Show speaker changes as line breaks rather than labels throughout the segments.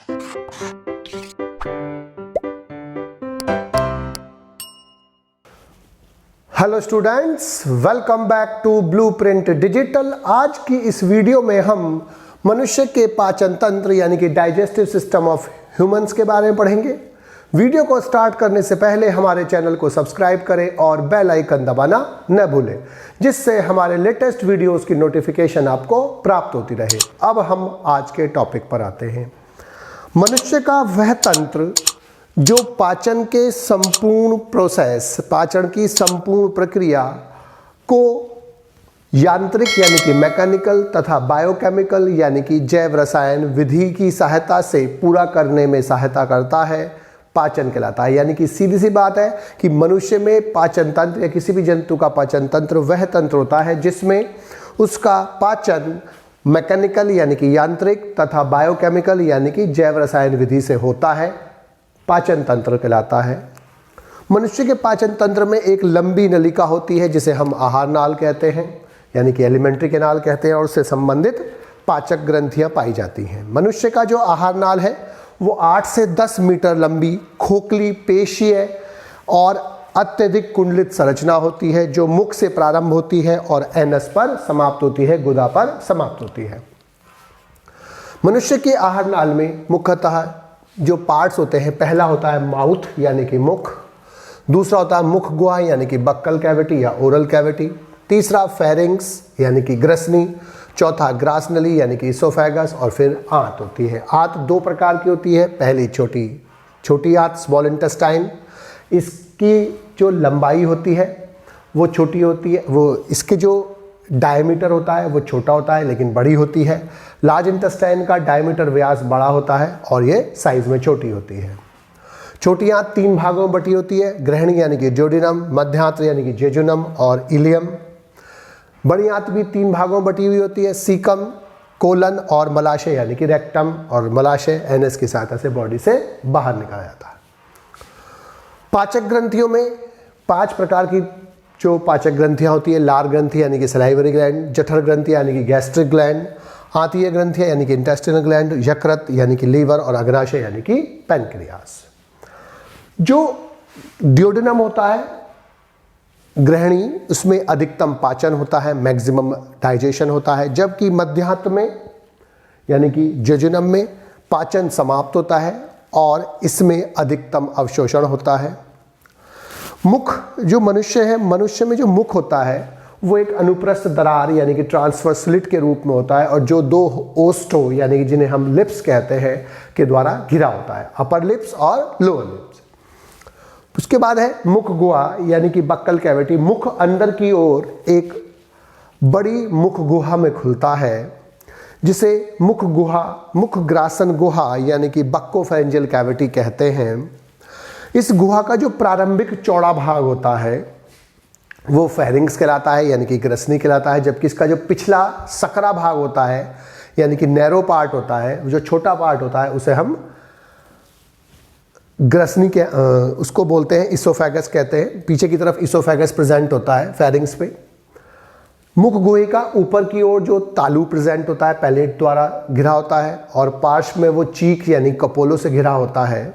Hello students, welcome back to blueprint digital. आज की इस वीडियो में हम मनुष्य के पाचन तंत्र यानी कि डाइजेस्टिव सिस्टम ऑफ ह्यूमंस के बारे में पढ़ेंगे। वीडियो को स्टार्ट करने से पहले हमारे चैनल को सब्सक्राइब करें और बेल आइकन दबाना न भूलें, जिससे हमारे लेटेस्ट वीडियोस की नोटिफिकेशन आपको प्राप्त होती रहे। अब हम आज के टॉपिक पर आते हैं। मनुष्य का वह तंत्र जो पाचन के संपूर्ण प्रोसेस, पाचन की संपूर्ण प्रक्रिया को यांत्रिक यानी कि मैकेनिकल तथा बायोकेमिकल यानी कि जैव रसायन विधि की सहायता से पूरा करने में सहायता करता है, पाचन कहलाता है। यानी कि सीधी सी बात है कि मनुष्य में पाचन तंत्र या किसी भी जंतु का पाचन तंत्र वह तंत्र होता है जिसमें उसका पाचन मैकेनिकल यानी कि यांत्रिक तथा बायोकेमिकल यानी कि जैव रसायन विधि से होता है, पाचन तंत्र कहलाता है। मनुष्य के पाचन तंत्र में एक लंबी नलिका होती है जिसे हम आहार नाल कहते हैं यानी कि एलिमेंट्री कैनाल कहते हैं, और उससे संबंधित पाचक ग्रंथियां पाई जाती हैं। मनुष्य का जो आहार नाल है वो 8 से 10 मीटर लंबी खोखली पेशीय और अत्यधिक कुंडलित संरचना होती है, जो मुख से प्रारंभ होती है और एनस पर समाप्त होती है, गुदा पर समाप्त होती है। मनुष्य के आहार नाल में मुख्यतः जो पार्ट्स होते हैं, पहला होता है माउथ यानी कि मुख, दूसरा होता है मुख गुहा यानी कि बक्कल कैविटी या ओरल कैविटी, तीसरा फेरिंग्स यानी कि ग्रसनी, चौथा ग्रास नली यानी कि इसोफेगस, और फिर आंत होती है। आंत दो प्रकार की होती है। पहली छोटी आंत स्मॉल इंटेस्टाइन, इसकी जो लंबाई होती है वो छोटी होती है, वो इसके जो डायमीटर होता है वो छोटा होता है लेकिन बड़ी होती है। लार्ज इंटेस्टाइन का डायमीटर व्यास बड़ा होता है और ये साइज में छोटी होती है। छोटी आंत 3 भागों में बटी होती है, ग्रहणी यानी कि जोडिनम, मध्यांत्र यानी कि जेजुनम और इलियम। बड़ी आंत भी 3 भागों में बटी हुई होती है, सीकम, कोलन और मलाशय यानी कि रेक्टम, और मलाशय एनएस की सहायता से बॉडी से बाहर निकाला जाता है। पाचक ग्रंथियों में 5 प्रकार की जो पाचक ग्रंथियां होती है। लार ग्रंथि यानी कि सलाइवरी ग्लैंड, जठर ग्रंथि यानी कि गैस्ट्रिक ग्लैंड, आंतीय ग्रंथियां यानी कि इंटेस्टिनल ग्लैंड, यकृत यानी कि लीवर और अग्नाशय यानी कि पैनक्रियास। जो ड्यूडेनम होता है ग्रहणी, उसमें अधिकतम पाचन होता है, मैक्सिमम डाइजेशन होता है, जबकि मध्यांत्र में यानी कि जेजुनम में पाचन समाप्त होता है और इसमें अधिकतम अवशोषण होता है। मुख जो मनुष्य है, मनुष्य में जो मुख होता है वो एक अनुप्रस्थ दरार यानी कि ट्रांसफर स्लिट के रूप में होता है, और जो 2 ओस्टो यानी कि जिन्हें हम लिप्स कहते हैं के द्वारा घिरा होता है, अपर लिप्स और लोअर लिप्स। उसके बाद है मुख गुहा यानी कि बक्कल कैविटी। मुख अंदर की ओर एक बड़ी मुख गुहा में खुलता है जिसे मुख ग्रासन गुहा यानी कि बक्कोफेरेंजियल कैविटी कहते हैं। इस गुहा का जो प्रारंभिक चौड़ा भाग होता है वो फेरिंग्स कहलाता है यानी कि ग्रसनी कहलाता है, जबकि इसका जो पिछला सकरा भाग होता है यानी कि नैरो पार्ट होता है, जो छोटा पार्ट होता है, उसे हम ग्रसनी के उसको बोलते हैं, इसोफेगस कहते हैं। पीछे की तरफ इसोफेगस प्रेजेंट होता है फेरिंग्स पे। मुख गुहे का ऊपर की ओर जो तालू प्रेजेंट होता है, पैलेट द्वारा घिरा होता है, और पार्श्व में वो चीक यानी कपोलो से घिरा होता है,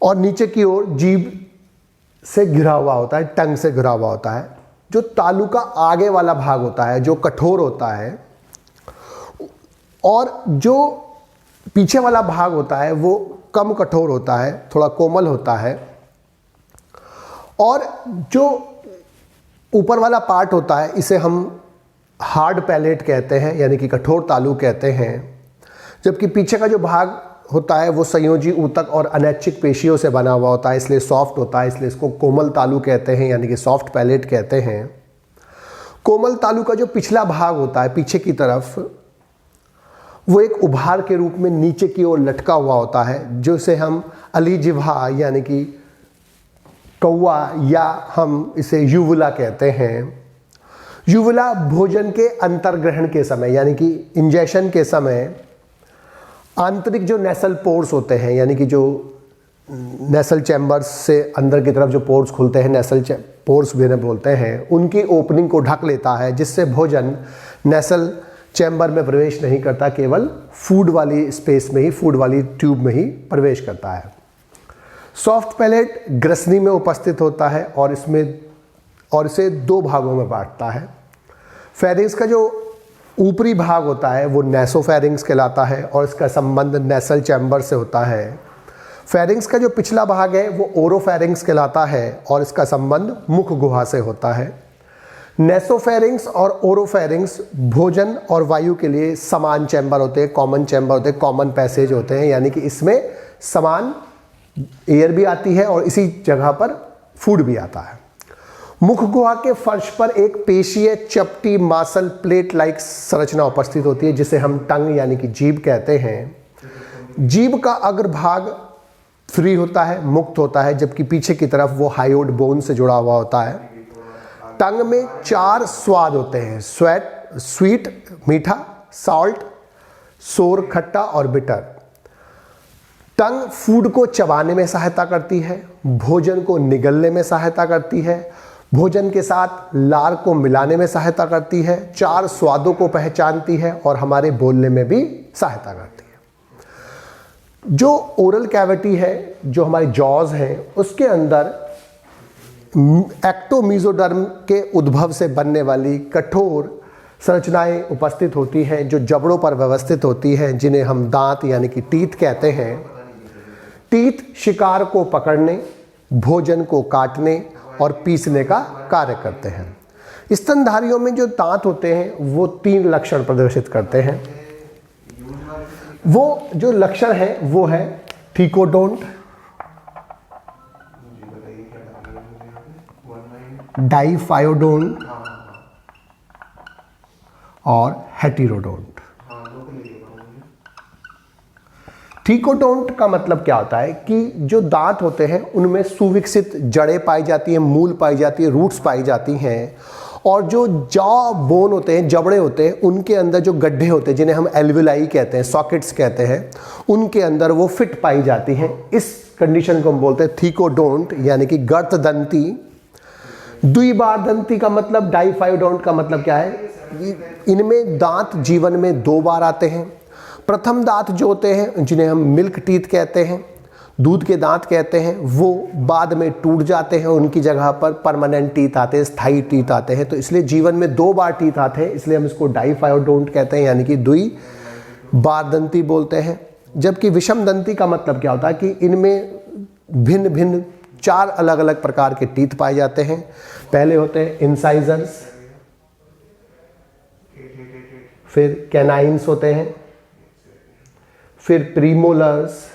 और नीचे की ओर जीभ से घिरा हुआ होता है, टंग से घिरा हुआ होता है। जो तालू का आगे वाला भाग होता है जो कठोर होता है, और जो पीछे वाला भाग होता है वो कम कठोर होता है, थोड़ा कोमल होता है, और जो ऊपर वाला पार्ट होता है इसे हम हार्ड पैलेट कहते हैं यानी कि कठोर तालू कहते हैं, जबकि पीछे का जो भाग होता है वो संयोजी ऊतक और अनैच्छिक पेशियों से बना हुआ होता है, इसलिए सॉफ्ट होता है, इसलिए इसको कोमल तालू कहते हैं यानी कि सॉफ्ट पैलेट कहते हैं। कोमल तालू का जो पिछला भाग होता है पीछे की तरफ, वो एक उभार के रूप में नीचे की ओर लटका हुआ होता है, जिसे हम अलीजिह्वा यानी कि कौवा, या हम इसे यूवुला कहते हैं। यूवुला भोजन के अंतर्ग्रहण के समय यानी कि इंजेक्शन के समय आंतरिक जो नेसल पोर्स होते हैं यानी कि जो नेसल चैम्बर्स से अंदर की तरफ जो पोर्स खुलते हैं, नेसल पोर्स भी बोलते हैं, उनकी ओपनिंग को ढक लेता है, जिससे भोजन नेसल चैम्बर में प्रवेश नहीं करता, केवल फूड वाली स्पेस में ही, फूड वाली ट्यूब में ही प्रवेश करता है। सॉफ्ट पैलेट ग्रसनी में उपस्थित होता है और इसे दो भागों में बांटता है। फेरिंग्स का जो ऊपरी भाग होता है वो नेसोफेरिंग्स कहलाता है और इसका संबंध नेसल चैम्बर से होता है। फेरिंग्स का जो पिछला भाग है वो ओरोफेरिंग्स कहलाता है और इसका संबंध मुख गुहा से होता है। नेसोफेरिंग्स और ओरोफेरिंग्स भोजन और वायु के लिए समान चैम्बर होते हैं, कॉमन चैम्बर होते हैं, कॉमन पैसेज होते हैं, यानी कि इसमें समान एयर भी आती है और इसी जगह पर फूड भी आता है। मुख गुहा के फर्श पर एक पेशीय चपटी मासल प्लेट लाइक संरचना उपस्थित होती है जिसे हम टंग यानी कि जीभ कहते हैं। जीभ का अग्रभाग फ्री होता है, मुक्त होता है, जबकि पीछे की तरफ वो हायोड बोन से जुड़ा हुआ होता है। टंग में 4 स्वाद होते हैं, स्वीट मीठा, सॉल्ट सोर खट्टा और बिटर। टंग फूड को चबाने में सहायता करती है, भोजन को निगलने में सहायता करती है, भोजन के साथ लार को मिलाने में सहायता करती है, 4 स्वादों को पहचानती है और हमारे बोलने में भी सहायता करती है। जो ओरल कैविटी है, जो हमारी जॉज हैं, उसके अंदर एक्टोमीजोडर्म के उद्भव से बनने वाली कठोर संरचनाएं उपस्थित होती हैं जो जबड़ों पर व्यवस्थित होती हैं, जिन्हें हम दांत यानी कि टीथ कहते हैं। टीथ शिकार को पकड़ने, भोजन को काटने और पीसने का कार्य करते हैं। स्तनधारियों में जो दांत होते हैं वो 3 लक्षण प्रदर्शित करते हैं। वो जो लक्षण है वो है थीकोडोंट, डाइफायोडोंट और हेटेरोडोंट। थीकोडोंट का मतलब क्या होता है कि जो दांत होते हैं उनमें सुविकसित जड़ें पाई जाती हैं, मूल पाई जाती है, रूट्स पाई जाती हैं, और जो जॉ बोन होते हैं, जबड़े होते हैं, उनके अंदर जो गड्ढे होते हैं जिन्हें हम एल्विलाई कहते हैं, सॉकेट्स कहते हैं, उनके अंदर वो फिट पाई जाती हैं। इस कंडीशन को हम बोलते हैं थीकोडोंट यानी कि गर्तदंती। द्विबारदंती का मतलब, डाइफायोडोंट का मतलब क्या है? इनमें दांत जीवन में 2 बार आते हैं। प्रथम दांत जो होते हैं जिन्हें हम मिल्क टीथ कहते हैं, दूध के दांत कहते हैं, वो बाद में टूट जाते हैं, उनकी जगह पर परमानेंट टीथ आते हैं, स्थायी टीथ आते हैं। तो इसलिए जीवन में 2 बार टीथ आते हैं, इसलिए हम इसको डाइफायोडोंट कहते हैं यानी कि द्विबारदंती बोलते हैं। जबकि विषम दंती का मतलब क्या होता है कि इनमें भिन्न भिन्न 4 अलग अलग प्रकार के टीथ पाए जाते हैं। पहले होते हैं इंसाइजर्स, फिर कैनाइन्स होते हैं, फिर प्रीमोलर्स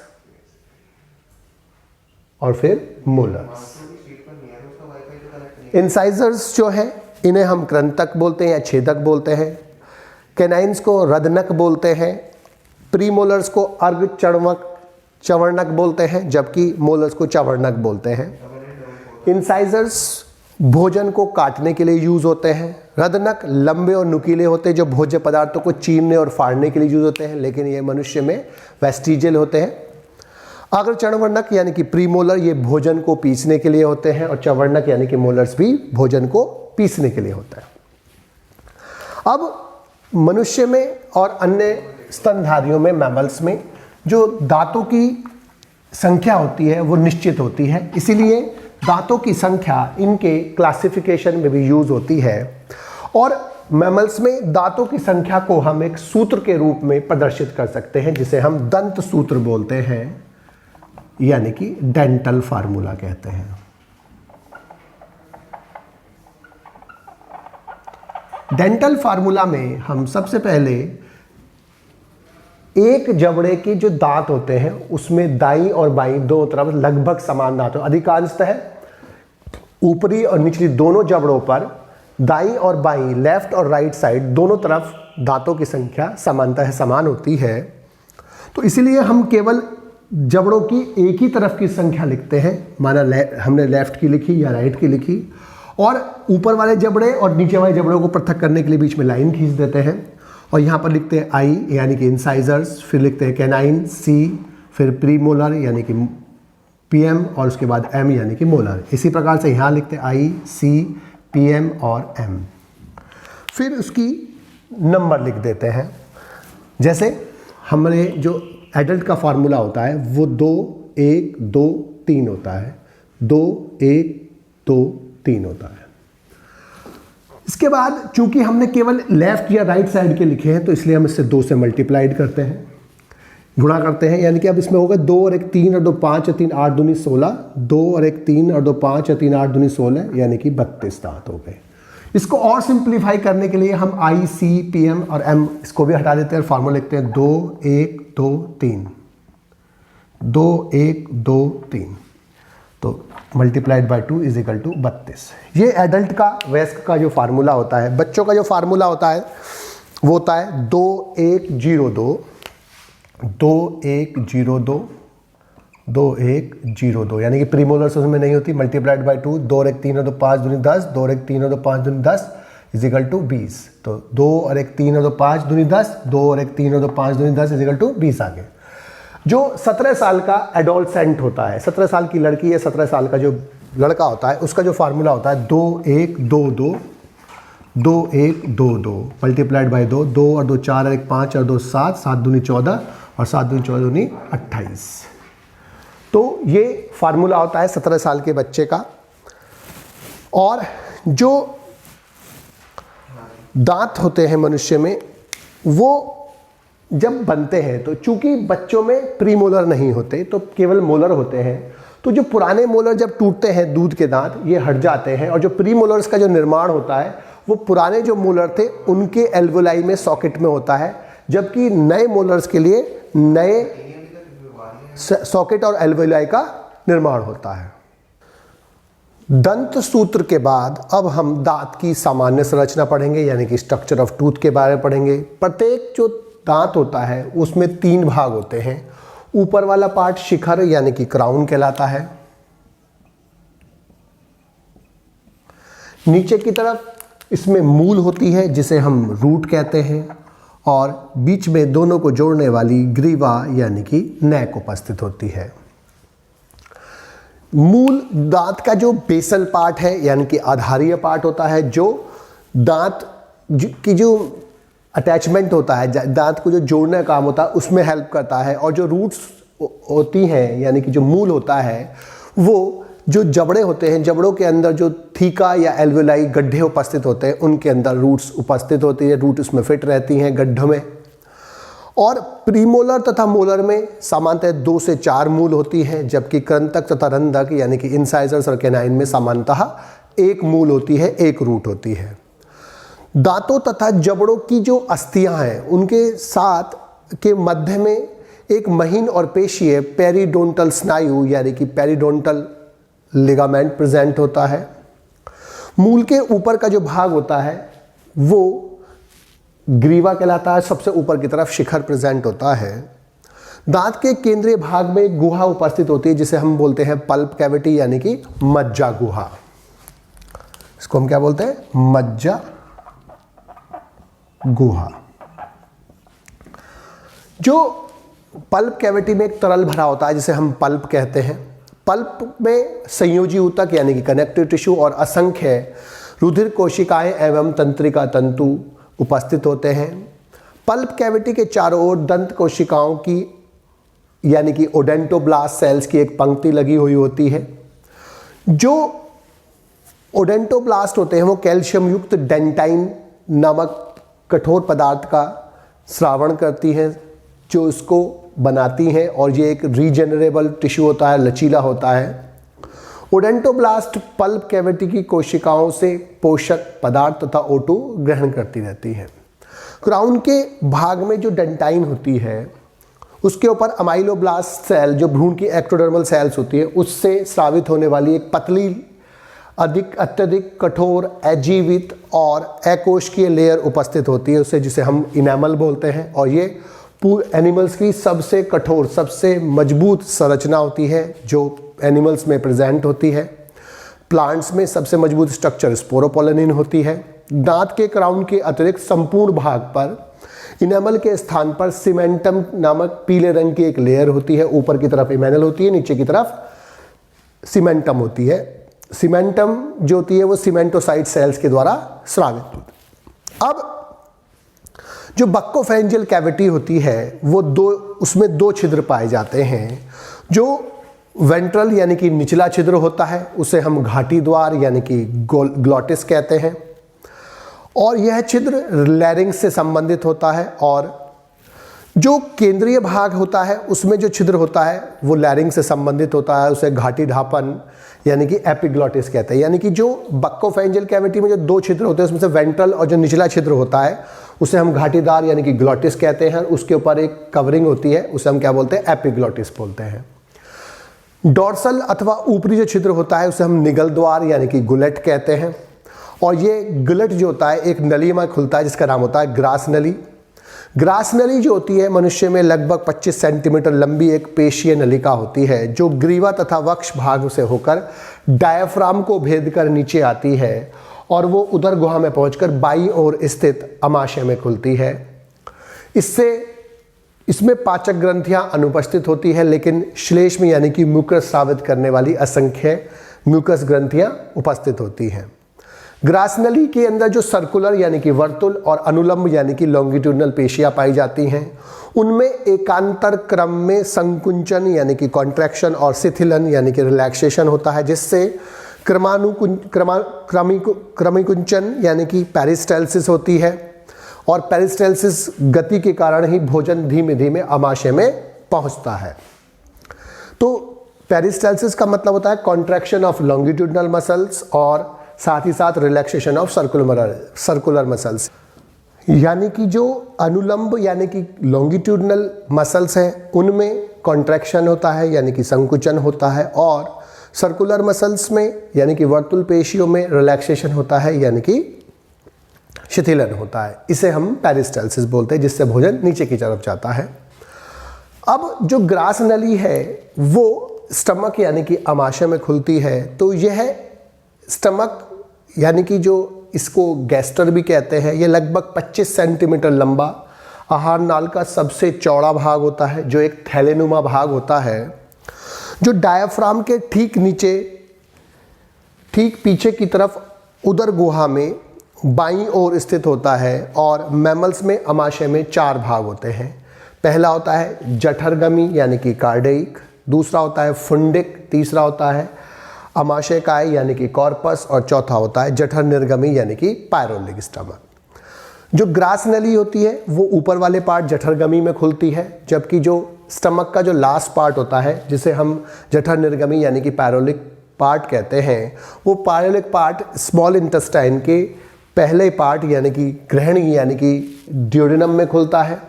और फिर मोलर्स। इंसाइजर्स जो है इन्हें हम कृंतक बोलते हैं या छेदक बोलते हैं। कैनाइन्स को रदनक बोलते हैं। प्रीमोलर्स को अर्ध चवर्णक बोलते हैं, जबकि मोलर्स को चवर्णक बोलते हैं। इंसाइजर्स भोजन को काटने के लिए यूज होते हैं। रदनक लंबे और नुकीले होते हैं जो भोज्य पदार्थों को चीरने और फाड़ने के लिए यूज होते हैं, लेकिन ये मनुष्य में वेस्टिजियल होते हैं। अग्र चवर्णक यानी कि प्रीमोलर ये भोजन को पीसने के लिए होते हैं और चवर्णक यानी कि मोलर्स भी भोजन को पीसने के लिए होता है। अब मनुष्य में और अन्य स्तनधारियों में, मैमल्स में, जो दांतों की संख्या होती है वो निश्चित होती है, इसीलिए दांतों की संख्या इनके क्लासिफिकेशन में भी यूज होती है। और मैमल्स में दांतों की संख्या को हम एक सूत्र के रूप में प्रदर्शित कर सकते हैं जिसे हम दंत सूत्र बोलते हैं, यानी कि डेंटल फार्मूला कहते हैं। डेंटल फार्मूला में हम सबसे पहले एक जबड़े के जो दांत होते हैं उसमें दाईं और बाईं दोनों तरफ लगभग समान दांत हो। अधिकांशतः ऊपरी और निचली दोनों जबड़ों पर दाईं और बाईं, लेफ्ट और राइट साइड दोनों तरफ दांतों की संख्या समानतः समान होती है। तो इसीलिए हम केवल जबड़ों की एक ही तरफ की संख्या लिखते हैं, माना हमने लेफ्ट की लिखी या राइट की लिखी, और ऊपर वाले जबड़े और नीचे वाले जबड़ों को पृथक करने के लिए बीच में लाइन खींच देते हैं और यहाँ पर लिखते हैं आई यानी कि इंसाइजर्स, फिर लिखते हैं कैनाइन सी, फिर प्रीमोलर यानी कि पीएम और उसके बाद एम यानी कि मोलर। इसी प्रकार से यहाँ लिखते हैं आई सी पीएम और एम। फिर उसकी नंबर लिख देते हैं। जैसे हमारे जो एडल्ट का फार्मूला होता है वो 2 1 2 3 होता है, 2 1 2 3 होता है। इसके बाद चूंकि हमने केवल लेफ्ट या राइट साइड के लिखे हैं तो इसलिए हम इससे 2 से मल्टीप्लाइड करते हैं, गुणा करते हैं। यानी कि अब इसमें होगा 2 और 1 3 और 2 5 और 3 8 दूनी 16, 2 और 1 3 और 2 5 और 3 8 दूनी 16, यानी कि 32 दांत हो गए। इसको और सिंप्लीफाई करने के लिए हम आई, सी, पी, एम और एम इसको भी हटा देते हैं, फार्मूला लिखते हैं 2 1 2 3, 2 1 2 3, तो multiplied by 2 is equal to 32। ये एडल्ट का, वयस्क का जो फार्मूला होता है। बच्चों का जो फार्मूला होता है वो होता है 2 1 0 2, 2 1 0 2, 2 1 0 2, यानी कि प्रीमोलर्स उसमें नहीं होती, मल्टीप्लाइड बाई 2, 2 और 1 3 और 2 5 दूनी 10, 2 और 1 3 और 2 5 दूनी 10 इज इक्वल टू 20। तो 2 और 1 3 और 2 5 दूनी 10, 2 और 1 3 और 2 5 दूनी 10 इज इक्वल टू 20 आ गए। जो 17 साल का एडोलसेंट होता है, 17 साल की लड़की या 17 साल का जो लड़का होता है, उसका जो फार्मूला होता है 2 1 2 2, 2 1 2 2 मल्टीप्लाइड बाई 2, 2 और 2 4 और 1 5 और 2 7, 7 दूनी 14 और 7 दूनी 14 दूनी 28। तो ये फार्मूला होता है 17 साल के बच्चे का। और जो दांत होते हैं मनुष्य में वो जब बनते हैं तो चूंकि बच्चों में प्रीमोलर नहीं होते तो केवल मोलर होते हैं, तो जो पुराने मोलर जब टूटते हैं दूध के दांत ये हट जाते हैं और जो प्रीमोलर्स का जो निर्माण होता है वो पुराने जो मोलर थे उनके एल्वोलाई में सॉकेट में होता है, जबकि नए मोलर्स के लिए नए सॉकेट और एल्वोलाई का निर्माण होता है। दंत सूत्र के बाद अब हम दांत की सामान्य संरचना पढ़ेंगे, यानी कि स्ट्रक्चर ऑफ टूथ के बारे में पढ़ेंगे। प्रत्येक जो दांत होता है उसमें 3 भाग होते हैं। ऊपर वाला पार्ट शिखर यानी कि क्राउन कहलाता है, नीचे की तरफ इसमें मूल होती है जिसे हम रूट कहते हैं, और बीच में दोनों को जोड़ने वाली ग्रीवा यानी कि नेक उपस्थित होती है। मूल दांत का जो बेसल पार्ट है यानी कि आधारीय पार्ट होता है, जो दांत की जो अटैचमेंट होता है, दांत को जो जोड़ने का काम होता है उसमें हेल्प करता है। और जो रूट्स होती हैं यानी कि जो मूल होता है वो जो जबड़े होते हैं, जबड़ों के अंदर जो थीका या एल्वोलाई गड्ढे उपस्थित होते हैं उनके अंदर रूट्स उपस्थित होती है, रूट उसमें फिट रहती हैं गड्ढों में। और प्रीमोलर तथा मोलर में सामान्यतः 2 से 4 मूल होती हैं, जबकि कृंतक तथा रंध्रक यानी कि इंसाइजर्स और कैनाइन में सामान्यतः 1 मूल होती है, 1 रूट होती है। दांतों तथा जबड़ों की जो अस्थियां हैं उनके साथ के मध्य में एक महीन और पेशीय पेरिडोंटल स्नायु यानी कि पेरिडोंटल लिगामेंट प्रेजेंट होता है। मूल के ऊपर का जो भाग होता है वो ग्रीवा कहलाता है, सबसे ऊपर की तरफ शिखर प्रेजेंट होता है। दांत के केंद्रीय भाग में गुहा उपस्थित होती है जिसे हम बोलते हैं पल्प कैविटी यानी कि मज्जा गुहा। इसको हम क्या बोलते हैं? मज्जा गुहा। जो पल्प कैविटी में एक तरल भरा होता है जिसे हम पल्प कहते हैं। पल्प में संयोजी ऊतक यानी कि कनेक्टिव टिश्यू और असंख्य रुधिर कोशिकाएं एवं तंत्रिका तंतु उपस्थित होते हैं। पल्प कैविटी के चारों ओर दंत कोशिकाओं की यानी कि ओडेंटोब्लास्ट सेल्स की एक पंक्ति लगी हुई होती है। जो ओडेंटोब्लास्ट होते हैं वो कैल्शियम युक्त डेंटाइन नामक कठोर पदार्थ का स्रावण करती हैं जो इसको बनाती हैं, और ये एक रीजेनरेबल टिश्यू होता है, लचीला होता है। ओडेंटोब्लास्ट पल्प कैविटी की कोशिकाओं से पोषक पदार्थ तथा O2 ग्रहण करती रहती है। क्राउन के भाग में जो डेंटाइन होती है उसके ऊपर अमाइलोब्लास्ट सेल जो भ्रूण की एक्टोडर्मल सेल्स होती है उससे स्रावित होने वाली एक पतली अत्यधिक कठोर अजीवित और अकोशिकीय लेयर उपस्थित होती है, उससे जिसे हम इनेमल बोलते हैं। और ये एनिमल्स की सबसे कठोर सबसे मजबूत संरचना होती है जो एनिमल्स में प्रेजेंट होती है। प्लांट्स में सबसे मजबूत स्ट्रक्चर स्पोरोपोलिनिन होती है। दांत के क्राउन के अतिरिक्त संपूर्ण भाग पर इनेमल के स्थान पर सीमेंटम नामक पीले रंग की एक लेयर होती है। ऊपर की तरफ इमेनल होती है, नीचे की तरफ सीमेंटम होती है। सीमेंटम जो होती है वो सीमेंटोसाइट सेल्स के द्वारा स्रावित होती है। अब जो बक्कोफेरेंजियल कैविटी होती है वो उसमें दो छिद्र पाए जाते हैं। जो वेंट्रल यानी कि निचला छिद्र होता है उसे हम घाटी द्वार यानी कि ग्लॉटिस कहते हैं, और यह छिद्र लैरिंक्स से संबंधित होता है। और जो केंद्रीय भाग होता है उसमें जो छिद्र होता है वो लैरिंक्स से संबंधित होता है, उसे घाटी ढापन यानी कि एपिग्लॉटिस कहते हैं। यानी कि जो बक्कोफेरेंजियल कैविटी में जो दो छिद्र होते हैं उसमें से वेंट्रल और जो निचला छिद्र होता है उसे हम घाटीदार यानी कि ग्लॉटिस कहते हैं। उसके ऊपर एक कवरिंग होती है, उसे हम क्या बोलते हैं, एपिग्लॉटिस बोलते हैं। डॉर्सल अथवा ऊपरी जो छिद्र होता है उसे हम निगल द्वार यानी कि गुलेट कहते हैं। और ये गुलेट जो होता है एक नली में खुलता है जिसका नाम होता है ग्रास नली। ग्रास नली जो होती है मनुष्य में लगभग 25 सेंटीमीटर लंबी एक पेशीय नलिका होती है जो ग्रीवा तथा वक्ष भाग से होकर डायफ्राम को भेद कर नीचे आती है और वो उदर गुहा में पहुंचकर बाईं ओर स्थित अमाशय में खुलती है। इसमें पाचक ग्रंथियां अनुपस्थित होती है, लेकिन श्लेष्म यानी कि म्यूकस स्रावित करने वाली असंख्य म्यूकस ग्रंथियां उपस्थित होती हैं। ग्रास नली के अंदर जो सर्कुलर यानी कि वर्तुल और अनुलंब यानी कि लॉन्गिट्यूडनल पेशियां पाई जाती हैं उनमें एकांतर क्रम में संकुंचन यानी कि कॉन्ट्रैक्शन और शिथिलन यानी कि रिलैक्सेशन होता है, जिससे क्रमिकुंचन यानी कि पेरिस्टाल्सिस होती है। और पेरिस्टाल्सिस गति के कारण ही भोजन धीमे धीमे अमाशय में पहुंचता है। तो पेरिस्टाल्सिस का मतलब होता है कॉन्ट्रैक्शन ऑफ लॉन्गिट्यूडनल मसल्स और साथ ही साथ रिलैक्सेशन ऑफ सर्कुलर मसल्स। यानी कि जो अनुलंब यानी कि लॉन्गिट्यूडनल मसल्स हैं उनमें कॉन्ट्रैक्शन होता है यानी कि संकुचन होता है, और सर्कुलर मसल्स में यानी कि वर्तुल पेशियों में रिलैक्सेशन होता है यानी कि शिथिलन होता है। इसे हम पेरिस्टाल्सिस बोलते हैं, जिससे भोजन नीचे की तरफ जाता है। अब जो ग्रास नली है वो स्टमक यानी कि अमाशय में खुलती है। तो यह स्टमक यानी कि जो इसको गैस्टर भी कहते हैं, ये लगभग 25 सेंटीमीटर लंबा आहार नाल का सबसे चौड़ा भाग होता है, जो एक थैलेनुमा भाग होता है, जो डायफ्राम के ठीक नीचे ठीक पीछे की तरफ उदर गुहा में बाईं ओर स्थित होता है। और मैमल्स में अमाशय में 4 भाग होते हैं। पहला होता है जठरगमी यानी कि कार्डिक, दूसरा होता है फुंडिक, तीसरा होता है अमाशय काय यानी कि कॉर्पस, और चौथा होता है जठर निर्गमी यानी कि पायरोलिक स्टमक। जो ग्रास नली होती है वो ऊपर वाले पार्ट जठरगमी में खुलती है, जबकि जो स्टमक का जो लास्ट पार्ट होता है जिसे हम जठर निर्गमी यानी कि पायरोलिक पार्ट कहते हैं, वो पायरोलिक पार्ट स्मॉल इंटेस्टाइन के पहले पार्ट यानी कि ग्रहणी यानी कि ड्यूडेनम में खुलता है।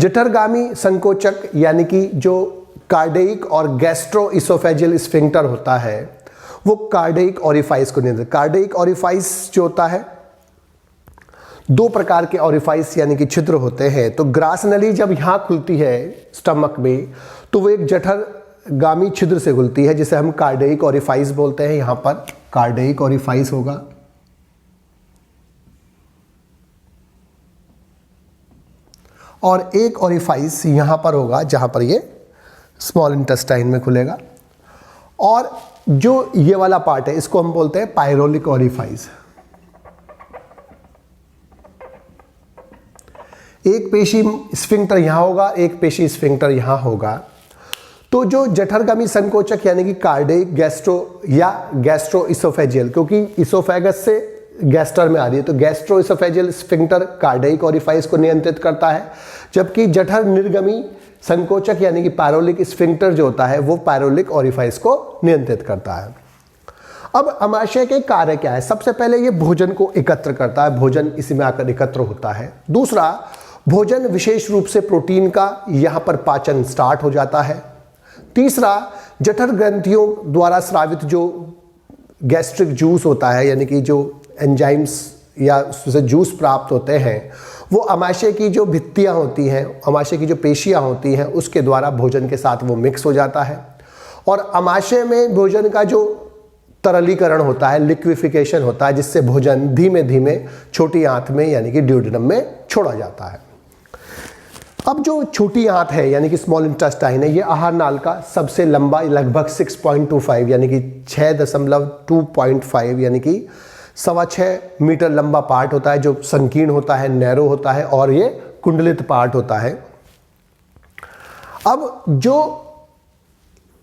जठरगामी संकोचक यानी कि जो कार्डिक और गैस्ट्रो इसोफेजियल स्फिंक्टर होता है वो कार्डिक ऑरिफाइस को नियंत्रित। कार्डिक ऑरिफाइस जो होता है 2 प्रकार के ऑरिफाइस यानी कि छिद्र होते हैं। तो ग्रास नली जब यहाँ खुलती है स्टमक में तो वो एक जठरगामी छिद्र से खुलती है जिसे हम कार्डिक ऑरिफाइस बोलते हैं। यहाँ पर कार्डिक ऑरिफाइस होगा, और एक ऑरिफाइस यहाँ पर होगा जहाँ पर ये स्मॉल इंटेस्टाइन में खुलेगा। और जो ये वाला पार्ट है इसको हम बोलते हैं पायरोलिक ऑरिफाइस। एक पेशी स्फिंक्टर यहां होगा, एक पेशी स्फिंक्टर यहां होगा। तो जो जठरगामी संकोचक यानी कि कार्डिक, गैस्ट्रो या गैस्ट्रो इसोफेजियल, क्योंकि इसोफेगस से गैस्टर में आ रही है तो gastro oesophageal sphincter cardiac orifice को नियंत्रित करता है, जबकि जठर निर्गमी संकोचक यानी कि पायरोलिक स्फिंक्टर जो होता है वो पायरोलिक ऑरिफाइस को नियंत्रित करता है। अब अमाशय के कार्य क्या है? सबसे पहले ये भोजन को एकत्र करता है, भोजन इसी में आकर एकत्र होता है। दूसरा, भोजन विशेष रूप से प्रोटीन का यहाँ पर पाचन स्टार्ट हो जाता है। तीसरा, जठर ग्रंथियों द्वारा स्रावित जो गैस्ट्रिक जूस होता है यानी कि जो एंजाइम्स या उससे जूस प्राप्त होते हैं वो अमाशय की जो भित्तियाँ होती हैं, अमाशय की जो पेशियाँ होती हैं उसके द्वारा भोजन के साथ वो मिक्स हो जाता है। और अमाशय में भोजन का जो तरलीकरण होता है, लिक्विफिकेशन होता है, जिससे भोजन धीमे धीमे छोटी आंत में यानी कि ड्यूडेनम में छोड़ा जाता है। अब जो छोटी आंत है यानी कि स्मॉल इंटेस्टाइन है, ये आहार नाल का सबसे लंबा लगभग 6.25 यानी कि 6.25 यानी कि 6.25 मीटर लंबा पार्ट होता है जो संकीर्ण होता है, नैरो होता है, और ये कुंडलित पार्ट होता है। अब जो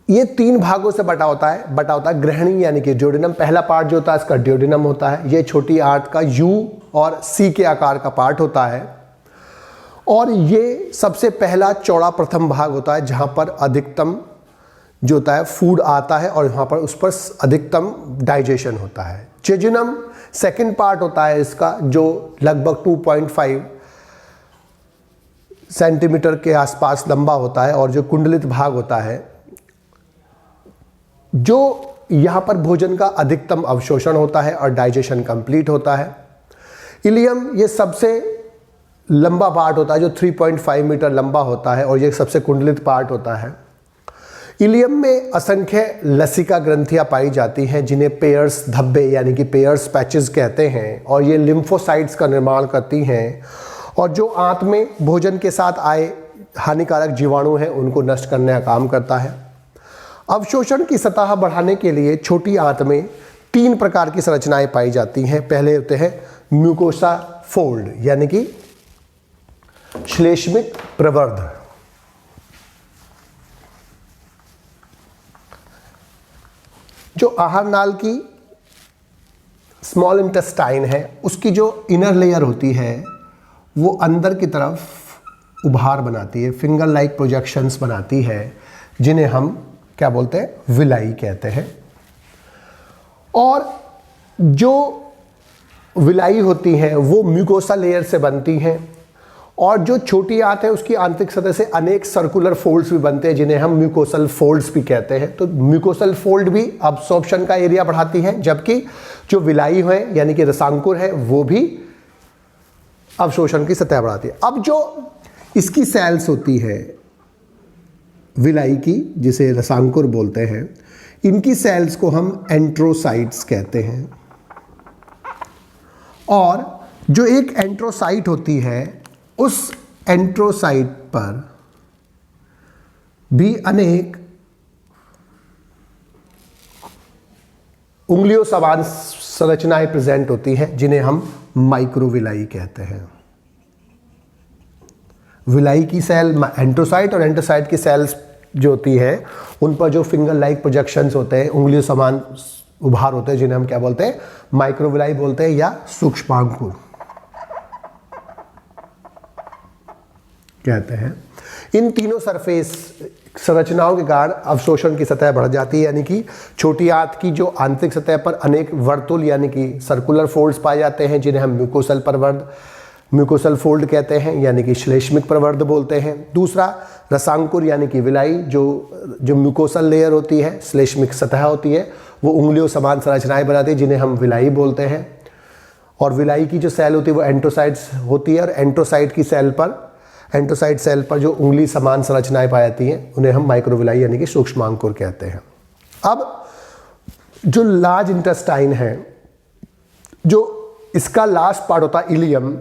ये 3 भागों से बटा होता है ग्रहणी यानी कि ड्यूडेनम। पहला पार्ट जो होता है इसका ड्यूडेनम होता है, ये छोटी आंत का यू और सी के आकार का पार्ट होता है, और ये सबसे पहला चौड़ा प्रथम भाग होता है जहां पर अधिकतम जो होता है फूड आता है और यहाँ पर उस पर अधिकतम डाइजेशन होता है। जेजुनम सेकंड पार्ट होता है इसका, जो लगभग 2.5 सेंटीमीटर के आसपास लंबा होता है, और जो कुंडलित भाग होता है जो यहाँ पर भोजन का अधिकतम अवशोषण होता है और डाइजेशन कंप्लीट होता है। इलियम ये सबसे लंबा पार्ट होता है जो 3.5 मीटर लंबा होता है, और ये सबसे कुंडलित पार्ट होता है। इलियम में असंख्य लसिका ग्रंथियां पाई जाती हैं जिन्हें पेयर्स धब्बे यानी कि पेयर्स पैचेस कहते हैं, और ये लिम्फोसाइट्स का निर्माण करती हैं, और जो आंत में भोजन के साथ आए हानिकारक जीवाणु हैं उनको नष्ट करने का काम करता है। अवशोषण की सतह बढ़ाने के लिए छोटी आंत में 3 प्रकार की संरचनाएं पाई जाती हैं। पहले होते हैं म्यूकोसा फोल्ड यानी कि श्लेष्मिक प्रवर्ध, जो आहार नाल की स्मॉल इंटेस्टाइन है उसकी जो इनर लेयर होती है वो अंदर की तरफ उभार बनाती है, फिंगर लाइक प्रोजेक्शंस बनाती है, जिन्हें हम क्या बोलते हैं, विलाई कहते हैं। और जो विलाई होती हैं वो म्यूकोसा लेयर से बनती हैं, और जो छोटी आंत है उसकी आंतरिक सतह से अनेक सर्कुलर फोल्ड्स भी बनते हैं जिन्हें हम म्यूकोसल फोल्ड्स भी कहते हैं। तो म्यूकोसल फोल्ड भी अब्सॉर्प्शन का एरिया बढ़ाती हैं, जबकि जो विलाई है यानी कि रसांकुर है वो भी अवशोषण की सतह बढ़ाती है। अब जो इसकी सेल्स होती है विलाई की, जिसे रसांकुर बोलते हैं, इनकी सेल्स को हम एंट्रोसाइट्स कहते हैं। और जो एक एंट्रोसाइट होती है उस एंट्रोसाइट पर भी अनेक उंगलियों समान संरचनाएं प्रेजेंट होती हैं जिन्हें हम माइक्रोविलाई कहते हैं। विलाई की सेल एंट्रोसाइट और एंट्रोसाइट की सेल्स जो होती है उन पर जो फिंगर लाइक प्रोजेक्शंस होते हैं, उंगलियों समान उभार होते हैं, जिन्हें हम क्या बोलते हैं, माइक्रोविलाई बोलते हैं या सूक्ष्मांकुर कहते हैं। इन तीनों सरफेस संरचनाओं के कारण अवशोषण की सतह बढ़ जाती है, यानी कि छोटी आंत की जो आंतरिक सतह पर अनेक वर्तुल यानी कि सर्कुलर फोल्ड्स पाए जाते हैं जिन्हें हम म्यूकोसल प्रवर्ध म्यूकोसल फोल्ड कहते हैं यानी कि श्लेष्मिक प्रवर्ध बोलते हैं। दूसरा रसांकुर यानी कि विलाई, जो म्यूकोसल लेयर होती है, श्लेष्मिक सतह होती है, वो उंगलियों समान संरचनाएं बनाती है जिन्हें हम विलाई बोलते हैं। और विलाई की जो सेल होती है वो एंट्रोसाइट्स होती है, और एंट्रोसाइट सेल पर जो उंगली समान संरचनाएं पाई जाती हैं उन्हें हम माइक्रोविलाई यानी कि सूक्ष्मांकुर कहते हैं। अब जो लार्ज इंटेस्टाइन है, जो इसका लास्ट पार्ट होता है इलियम,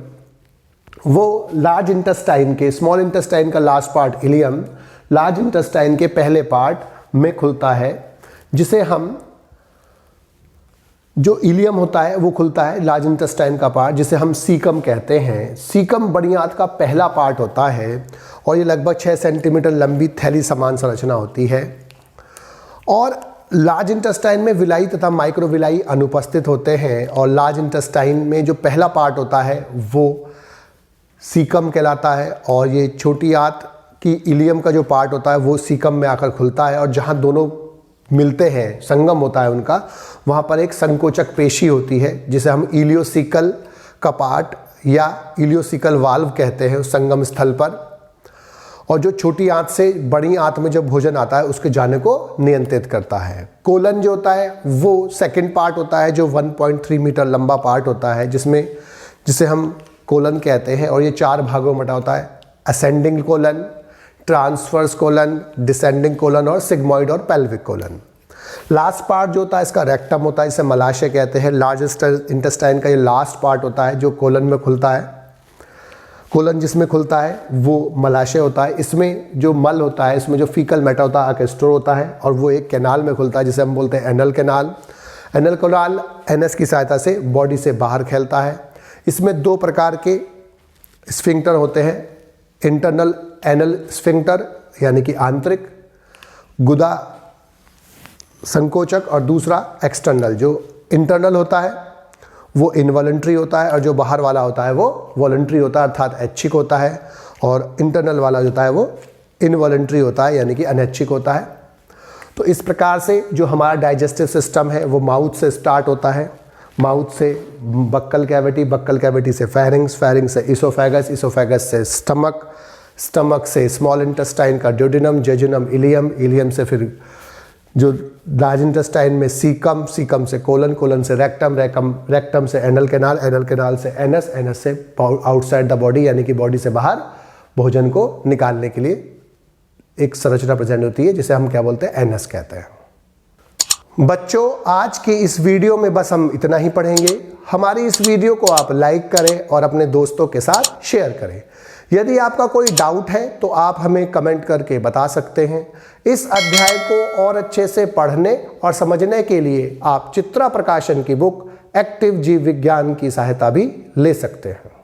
वो लार्ज इंटेस्टाइन के स्मॉल इंटेस्टाइन का last part ileum large intestine के पहले पार्ट में खुलता है, जिसे हम जो इलियम होता है वो खुलता है लार्ज इंटेस्टाइन का पार्ट, जिसे हम सीकम कहते हैं। सीकम बड़ी आंत का पहला पार्ट होता है और ये लगभग 6 सेंटीमीटर लंबी थैली समान संरचना होती है। और लार्ज इंटेस्टाइन में विलाई तथा माइक्रोविलाई अनुपस्थित होते हैं, और लार्ज इंटेस्टाइन में जो पहला पार्ट होता है वो सीकम कहलाता है, और ये छोटी आंत की इलियम का जो पार्ट होता है वो सीकम में आकर खुलता है, और जहाँ दोनों मिलते हैं, संगम होता है उनका, वहाँ पर एक संकोचक पेशी होती है जिसे हम इलियोसिकल का पार्ट या इलियोसिकल वाल्व कहते हैं उस संगम स्थल पर। और जो छोटी आंत से बड़ी आंत में जब भोजन आता है उसके जाने को नियंत्रित करता है। कोलन जो होता है वो सेकंड पार्ट होता है जो 1.3 मीटर लंबा पार्ट होता है, जिसे हम कोलन कहते हैं, और ये 4 भागों में बटा होता है, ascending colon, transverse colon, descending colon और सिग्मोइड और पेल्विक कोलन। लास्ट पार्ट जो होता है इसका रेक्टम होता है, इसे मलाशय कहते हैं। लार्ज इंटेस्टाइन का ये लास्ट पार्ट होता है जो कोलन में खुलता है। कोलन जिसमें खुलता है वो मलाशय होता है। इसमें जो मल होता है, इसमें जो फीकल मैटर होता है, स्टोर होता है, और वो एक कैनाल में खुलता है जिसे हम बोलते हैं anal canal. Anal canal NS की सहायता से बॉडी से बाहर फैलता है। इसमें दो प्रकार के स्फिंक्टर होते हैं, इंटरनल एनल स्फिंक्टर यानी कि आंतरिक गुदा संकोचक, और दूसरा एक्सटर्नल। जो इंटरनल होता है वो इनवॉलंटरी होता है और जो बाहर वाला होता है वो वॉलंटरी होता है, अर्थात ऐच्छिक होता है, और इंटरनल वाला होता है वो इनवॉलंटरी होता है यानी कि अनैच्छिक होता है। तो इस प्रकार से जो हमारा डाइजेस्टिव सिस्टम है वो माउथ से स्टार्ट होता है, माउथ से बक्कल कैविटी, बक्कल कैविटी से फेरिंग्स, फेरिंग्स से इसोफेगस, इसोफेगस से स्टमक, स्टमक से स्मॉल इंटेस्टाइन का ड्यूडेनम, जेजुनम, इलियम, इलियम से फिर जो लार्ज इंटेस्टाइन में सीकम, सीकम से कोलन, कोलन से रेक्टम, रेक्टम से एनल कैनाल, एनल कैनाल से एनस, एनस से आउटसाइड द बॉडी यानी कि बॉडी से बाहर भोजन को निकालने के लिए एक संरचना प्रेजेंट होती है जिसे हम क्या बोलते हैं, एनस कहते हैं। बच्चों, आज की इस वीडियो में बस हम इतना ही पढ़ेंगे। हमारी इस वीडियो को आप लाइक करें और अपने दोस्तों के साथ शेयर करें। यदि आपका कोई डाउट है तो आप हमें कमेंट करके बता सकते हैं। इस अध्याय को और अच्छे से पढ़ने और समझने के लिए आप चित्रा प्रकाशन की बुक एक्टिव जीव विज्ञान की सहायता भी ले सकते हैं।